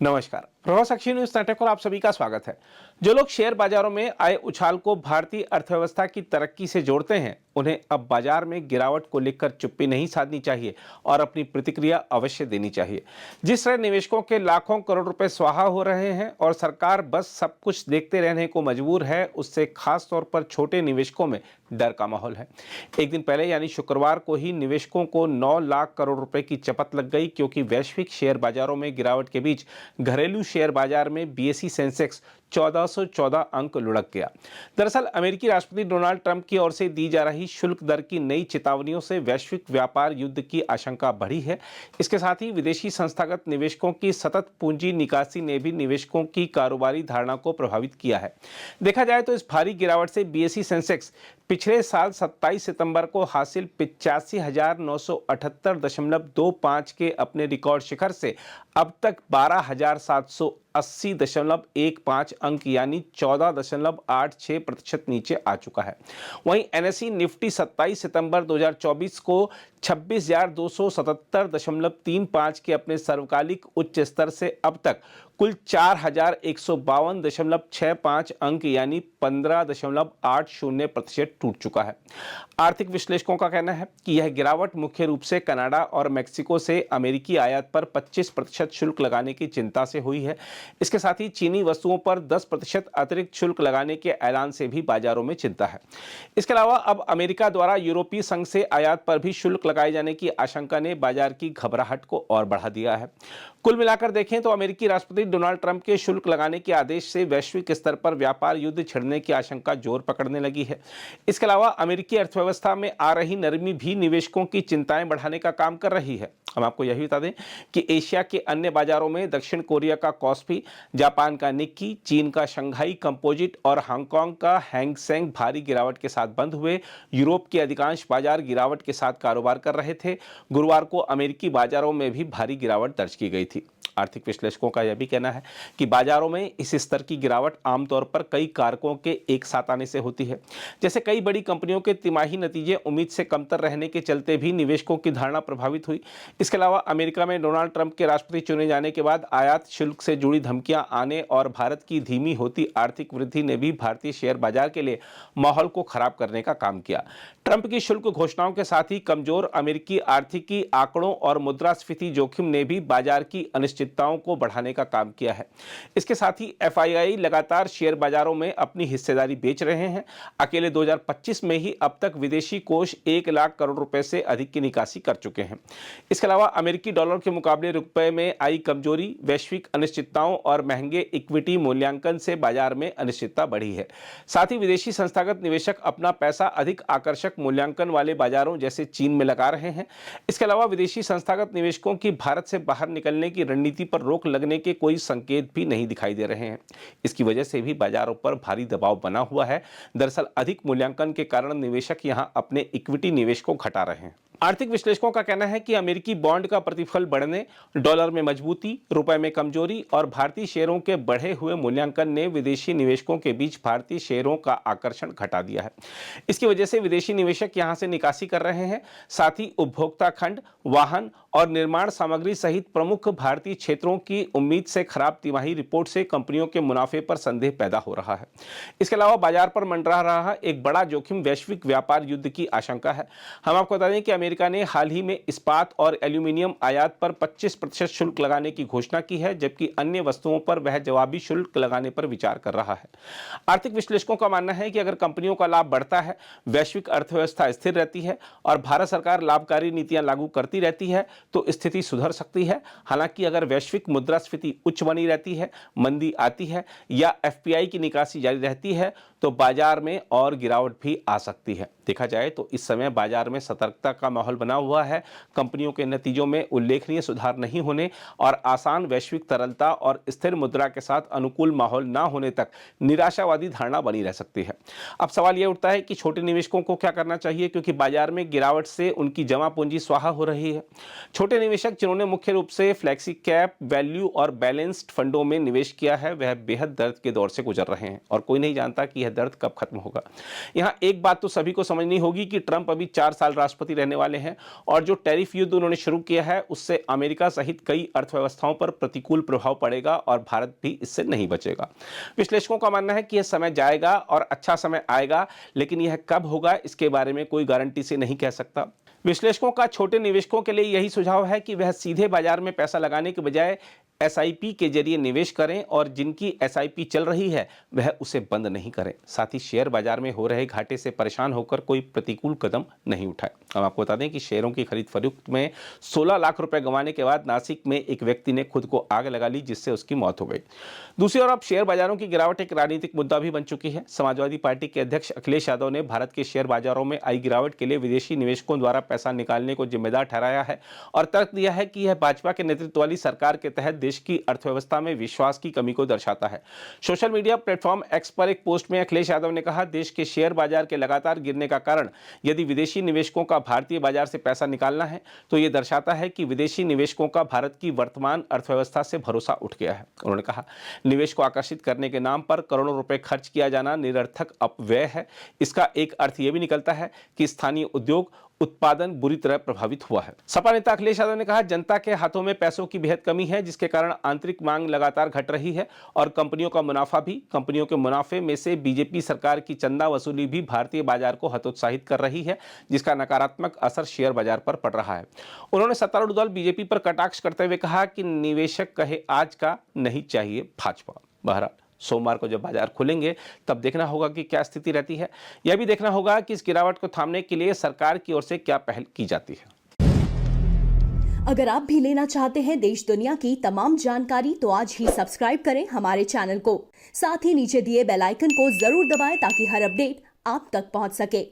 नमस्कार। प्रभाव साक्षी news network पर आप सभी का स्वागत है। जो लोग शेयर बाजारों में आए उछाल को भारतीय अर्थव्यवस्था की तरक्की से जोड़ते हैं, उन्हें अब बाजार में गिरावट को लेकर चुप्पी नहीं साधनी चाहिए और अपनी प्रतिक्रिया अवश्य देनी चाहिए। जिस तरह निवेशकों के लाखों करोड़ रुपए स्वाहा हो रहे हैं और सरकार बस सब कुछ देखते रहने को मजबूर है, उससे खास तौर पर छोटे निवेशकों में डर का माहौल है। एक दिन पहले यानी शुक्रवार को ही निवेशकों को 9 लाख करोड़ रुपए की चपत लग गई, क्योंकि वैश्विक शेयर बाजारों में गिरावट के बीच घरेलू शेयर बाजार में बीएसई सेंसेक्स 1414 अंक लुढ़क गया। दरअसल अमेरिकी राष्ट्रपति डोनाल्ड ट्रंप की ओर से दी जा रही शुल्क दर की नई चेतावनियों से वैश्विक व्यापार युद्ध की आशंका बढ़ी है। इसके साथ ही विदेशी संस्थागत निवेशकों की सतत पूंजी निकासी ने भी निवेशकों की कारोबारी धारणा को प्रभावित किया है। देखा जाए तो इस भारी गिरावट से बीएसई सेंसेक्स पिछले साल 27 सितंबर को हासिल 85,978.25 के अपने रिकॉर्ड शिखर से अब तक 12,780.15 अंक यानी 14.86% नीचे आ चुका है। वहीं एनएसई निफ्टी 27 सितंबर 2024 को 26,277.35 के अपने सर्वकालिक उच्च स्तर से अब तक कुल 4,152.65 अंक यानी 15.80% टूट चुका है। आर्थिक विश्लेषकों का कहना है कि यह गिरावट मुख्य रूप से कनाडा और मेक्सिको से अमेरिकी आयात पर 25% शुल्क लगाने की चिंता से हुई है। इसके साथ ही चीनी वस्तुओं पर 10% अतिरिक्त शुल्क लगाने के ऐलान से भी बाजारों में चिंता है। इसके अलावा अब अमेरिका द्वारा यूरोपीय संघ से आयात पर भी शुल्क लगाए जाने की आशंका ने बाजार की घबराहट को और बढ़ा दिया है। कुल मिलाकर देखें तो अमेरिकी राष्ट्रपति डोनाल्ड ट्रंप के शुल्क लगाने के आदेश से वैश्विक स्तर पर व्यापार युद्ध छिड़ने की आशंका जोर पकड़ने लगी है। इसके अलावा अमेरिकी अर्थव्यवस्था में आ रही नरमी भी निवेशकों की चिंताएं बढ़ाने का काम कर रही है। हम आपको यह भी बता दें कि एशिया के अन्य बाजारों में दक्षिण कोरिया का कॉस्पी, जापान का निक्की, चीन का शंघाई कंपोजिट और हांगकांग का हैंग सेंग भारी गिरावट के साथ बंद हुए। यूरोप के अधिकांश बाजार गिरावट के साथ कारोबार कर रहे थे। गुरुवार को अमेरिकी बाजारों में भी भारी गिरावट दर्ज की गई थी। आर्थिक विश्लेषकों का यह भी कहना है कि बाजारों में इस स्तर की गिरावट आमतौर पर कई कारकों के एक साथ आने से होती है। जैसे कई बड़ी कंपनियों के तिमाही नतीजे उम्मीद से कमतर रहने के चलते भी निवेशकों की धारणा प्रभावित हुई। इसके अलावा अमेरिका में डोनाल्ड ट्रंप के राष्ट्रपति चुने जाने के बाद आयात शुल्क से जुड़ी धमकियां आने और भारत की धीमी होती आर्थिक वृद्धि ने भी भारतीय शेयर बाजार के लिए माहौल को खराब करने का काम किया। ट्रंप की शुल्क घोषणाओं के साथ ही कमजोर अमेरिकी आर्थिकी आंकड़ों और मुद्रास्फीति जोखिम ने भी बाजार की अनिश्चितताओं को बढ़ाने का काम किया है। इसके साथ ही एफआईआई लगातार शेयर बाजारों में अपनी हिस्सेदारी बेच रहे हैं। अकेले 2025 में ही अब तक विदेशी कोष 1 लाख करोड़ रुपए से अधिक की निकासी कर चुके हैं। इसके अलावा अमेरिकी डॉलर के मुकाबले रुपए में आई कमजोरी, वैश्विक अनिश्चितताओं और महंगे इक्विटी मूल्यांकन से बाजार में अनिश्चितता बढ़ी है। साथ ही विदेशी संस्थागत निवेशक अपना पैसा अधिक आकर्षक मूल्यांकन वाले बाजारों जैसे चीन में लगा रहे हैं। इसके अलावा विदेशी संस्थागत निवेशकों की भारत से बाहर निकलने की रणनीति पर रोक लगने के कोई संकेत भी नहीं दिखाई दे रहे हैं। इसकी वजह से भी बाजारों पर भारी दबाव बना हुआ है। दरअसल अधिक मूल्यांकन के कारण निवेशक यहां अपने इक्विटी निवेश को घटा रहे हैं। आर्थिक विश्लेषकों का कहना है कि अमेरिकी बॉन्ड का प्रतिफल बढ़ने, डॉलर में मजबूती, रुपए में कमजोरी और भारतीय शेयरों के बढ़े हुए मूल्यांकन ने विदेशी निवेशकों के बीच भारतीय शेयरों का आकर्षण घटा दिया है। इसकी वजह से विदेशी निवेशक यहां से निकासी कर रहे हैं। साथ ही उपभोक्ता खंड, वाहन और निर्माण सामग्री सहित प्रमुख भारतीय क्षेत्रों की उम्मीद से खराब तिमाही रिपोर्ट से कंपनियों के मुनाफे पर संदेह पैदा हो रहा है। इसके अलावा बाजार पर मंडरा रहा एक बड़ा जोखिम वैश्विक व्यापार युद्ध की आशंका है। हम आपको बता दें कि अमेरिका ने हाल ही में इस्पात और एल्यूमिनियम आयात पर 25% शुल्क लगाने की घोषणा की है, जबकि अन्य वस्तुओं पर वह जवाबी शुल्क लगाने पर विचार कर रहा है। आर्थिक विश्लेषकों का मानना है कि अगर कंपनियों का लाभ बढ़ता है, वैश्विक अर्थव्यवस्था स्थिर रहती है और भारत सरकार लाभकारी नीतियां लागू करती रहती है तो स्थिति सुधर सकती है। हालांकि अगर वैश्विक मुद्रास्फीति उच्च बनी रहती है, मंदी आती है या एफपीआई की निकासी जारी रहती है तो बाजार में और गिरावट भी आ सकती है। देखा जाए तो इस समय बाजार में सतर्कता का माहौल बना हुआ है। कंपनियों के नतीजों में उल्लेखनीय सुधार नहीं होने और आसान वैश्विक तरलता और स्थिर मुद्रा के साथ अनुकूल माहौल न होने तक निराशावादी धारणा बनी रह सकती है। अब सवाल यह उठता है कि छोटे निवेशकों को क्या करना चाहिए, क्योंकि बाजार में गिरावट से उनकी जमा पूंजी स्वाहा हो रही है। छोटे निवेशक जिन्होंने मुख्य रूप से फ्लेक्सी कैप, वैल्यू और बैलेंस्ड फंडों में निवेश किया है, वह बेहद दर्द के दौर से गुजर रहे हैं और कोई नहीं जानता कि यह दर्द कब खत्म होगा। यहाँ एक बात तो सभी को समझनी होगी कि ट्रंप अभी 4 साल राष्ट्रपति रहने वाले हैं और जो टैरिफ युद्ध उन्होंने शुरू किया है उससे अमेरिका सहित कई अर्थव्यवस्थाओं पर प्रतिकूल प्रभाव पड़ेगा और भारत भी इससे नहीं बचेगा। विश्लेषकों का मानना है कि यह समय जाएगा और अच्छा समय आएगा, लेकिन यह कब होगा इसके बारे में कोई गारंटी से नहीं कह सकता। विश्लेषकों का छोटे निवेशकों के लिए यही सुझाव है कि वह सीधे बाजार में पैसा लगाने के बजाय एसआईपी के जरिए निवेश करें और जिनकी एसआईपी चल रही है वह उसे बंद नहीं करें। साथ ही शेयर बाजार में हो रहे घाटे से परेशान होकर कोई प्रतिकूल कदम नहीं उठाए। हम आपको बता दें कि शेयरों की खरीद फरोख्त में 16 लाख रुपए गंवाने के बाद नासिक में एक व्यक्ति ने खुद को आग लगा ली, जिससे उसकी मौत हो गई। दूसरी ओर अब शेयर बाजारों की गिरावट एक राजनीतिक मुद्दा भी बन चुकी है। समाजवादी पार्टी के अध्यक्ष अखिलेश यादव ने भारत के शेयर बाजारों में आई गिरावट के लिए विदेशी निवेशकों द्वारा पैसा निकालने को जिम्मेदार ठहराया है और तर्क दिया है कि यह भाजपा के नेतृत्व वाली सरकार के तहत देश की अर्थव्यवस्था में विश्वास की कमी को दर्शाता है। सोशल मीडिया प्लेटफॉर्म एक्स पर एक पोस्ट में अखिलेश यादव ने कहा, देश के शेयर बाजार के लगातार गिरने का कारण यदि विदेशी निवेशकों का भारतीय बाजार से पैसा निकालना है तो यह दर्शाता है कि विदेशी निवेशकों का भारत की वर्तमान अर्थव्यवस्था से भरोसा उठ गया है। उन्होंने कहा, निवेश को आकर्षित करने के नाम पर करोड़ों रुपए खर्च किया जाना निरर्थक अपव्यय है। इसका एक अर्थ यह भी निकलता है कि स्थानीय उद्योग उत्पादन बुरी तरह प्रभावित हुआ है। सपा नेता अखिलेश यादव ने कहा, जनता के हाथों में पैसों की बेहद कमी है, जिसके कारण आंतरिक मांग लगातार घट रही है और कंपनियों का मुनाफा भी। कंपनियों के मुनाफे में से बीजेपी सरकार की चंदा वसूली भी भारतीय बाजार को हतोत्साहित कर रही है, जिसका नकारात्मक असर शेयर बाजार पर पड़ रहा है। उन्होंने सत्तारूढ़ दल बीजेपी पर कटाक्ष करते हुए कहा कि निवेशक कहे आज का, नहीं चाहिए भाजपा। बहरहाल सोमवार को जब बाजार खुलेंगे तब देखना होगा कि क्या स्थिति रहती है। यह भी देखना होगा कि इस गिरावट को थामने के लिए सरकार की ओर से क्या पहल की जाती है। अगर आप भी लेना चाहते हैं देश दुनिया की तमाम जानकारी तो आज ही सब्सक्राइब करें हमारे चैनल को। साथ ही नीचे दिए बेल आइकन को जरूर दबाएं ताकि हर अपडेट आप तक पहुंच सके।